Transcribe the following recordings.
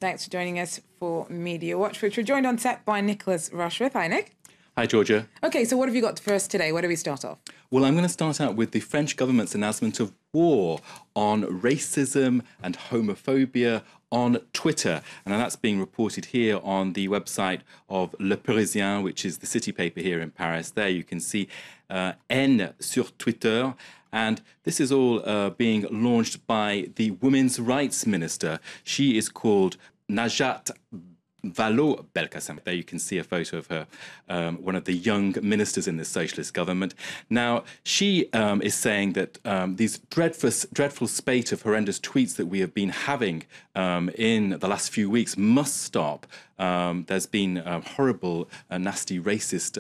Thanks for joining us for Media Watch, which we're joined on set by Nicholas Rushworth. Hi, Nick. Hi, Georgia. OK, so what have you got for us today? Where do we start off? Well, I'm going to start out with the French government's announcement of war on racism and homophobia on Twitter. And that's being reported here on the website of Le Parisien, which is the city paper here in Paris. There you can see N sur Twitter. And this is all being launched by the Women's Rights Minister. She is called Najat Vallaud-Belkacem. There you can see a photo of her, one of the young ministers in this socialist government. Now, she is saying that these dreadful spate of horrendous tweets that we have been having in the last few weeks must stop. There's been horrible, nasty, racist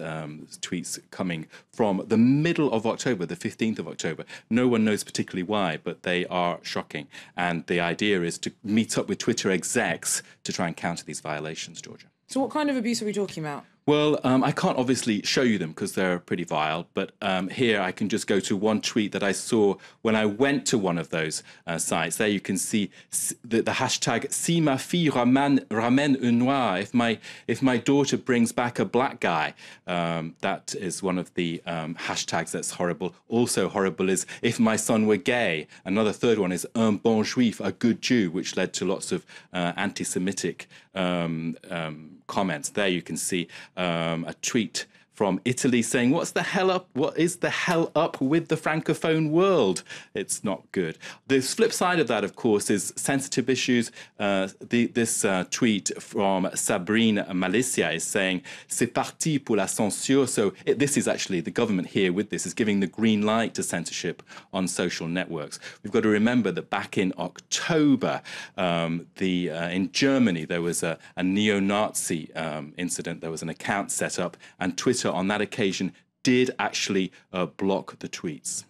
tweets coming from the middle of October, the 15th of October. No one knows particularly why, but they are shocking. And the idea is to meet up with Twitter execs to try and counter these violations, Georgia. So what kind of abuse are we talking about? Well, I can't obviously show you them because they're pretty vile, but here I can just go to one tweet that I saw when I went to one of those sites. There you can see the hashtag Si ma fille ramène un noir, if my daughter brings back a black guy. That is one of the hashtags that's horrible. Also horrible is if my son were gay. Another third one is un bon juif, a good Jew, which led to lots of anti-Semitic comments. There you can see a tweet from Italy saying, what is the hell up with the Francophone world? It's not good. The flip side of that, of course, is sensitive issues. This tweet from Sabrine Malicia is saying, c'est parti pour la censure. So this is actually the government here with this is giving the green light to censorship on social networks. We've got to remember that back in October, in Germany, there was a neo-Nazi incident. There was an account set up, and Twitter on that occasion did actually block the tweets.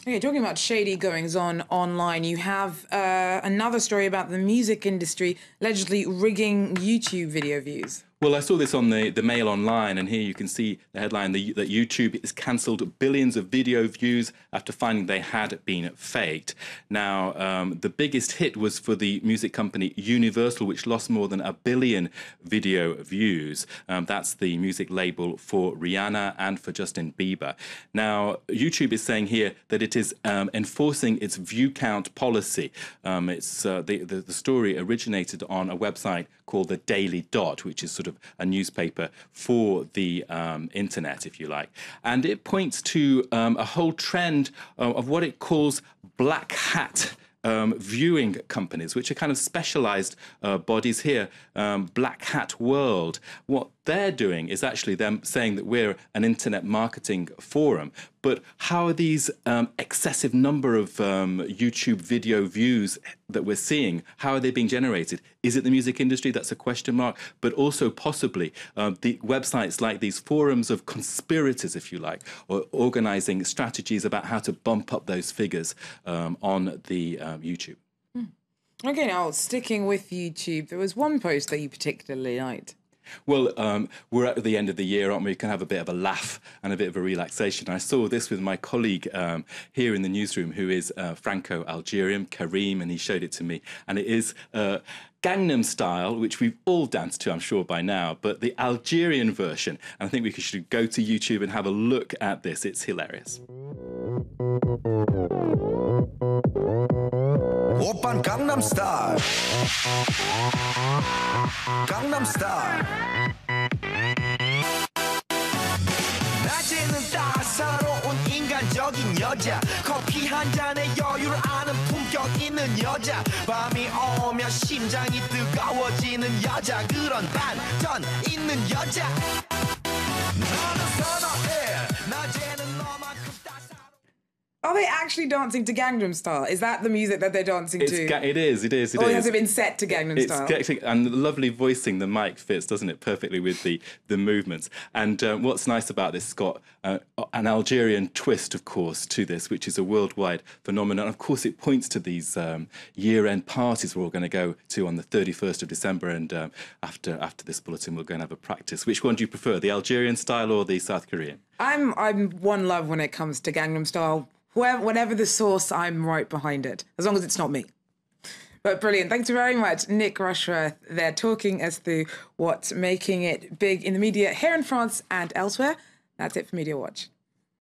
Okay, talking about shady goings-on online, you have another story about the music industry allegedly rigging YouTube video views. Well, I saw this on the Mail Online, and here you can see the headline that YouTube has cancelled billions of video views after finding they had been faked. Now, the biggest hit was for the music company Universal, which lost more than 1 billion video views. That's the music label for Rihanna and for Justin Bieber. Now, YouTube is saying here that it is enforcing its view count policy. The story originated on a website called the Daily Dot, which is sort of a newspaper for the internet, if you like. And it points to a whole trend of what it calls black hat viewing companies, which are kind of specialized bodies here, Black Hat World. What they're doing is actually them saying that we're an internet marketing forum. But how are these excessive number of YouTube video views that we're seeing, how are they being generated? Is it the music industry? That's a question mark. But also possibly the websites like these forums of conspirators, if you like, or organizing strategies about how to bump up those figures on the YouTube. Okay, now sticking with YouTube, there was one post that you particularly liked. Well, we're at the end of the year, aren't we? We can have a bit of a laugh and a bit of a relaxation. I saw this with my colleague here in the newsroom, who is Franco-Algerian, Karim, and he showed it to me. And it is Gangnam Style, which we've all danced to, I'm sure, by now, but the Algerian version. And I think we should go to YouTube and have a look at this. It's hilarious. Oppan Gangnam Style. Gangnam Style. 낮에는 따사로운 인간적인 여자 커피 한 잔에 여유를 아는 품격 있는 여자 밤이 오면 심장이 뜨거워지는 여자 그런 반전 있는 여자 너는 선호해 낮에는 너만큼 따사로운 Are they actually dancing to Gangnam Style? Is that the music that they're dancing to? It is. Or has it been set to Gangnam Style? And the lovely voicing, the mic fits, doesn't it, perfectly with the movements. And what's nice about this, it's got an Algerian twist, of course, to this, which is a worldwide phenomenon. Of course, it points to these year-end parties we're all going to go to on the 31st of December. And after this bulletin, we're going to have a practice. Which one do you prefer, the Algerian style or the South Korean? I'm one love when it comes to Gangnam Style. Whatever the source, I'm right behind it, as long as it's not me. But brilliant. Thanks very much, Nick Rushworth. They're talking us through what's making it big in the media here in France and elsewhere. That's it for Media Watch.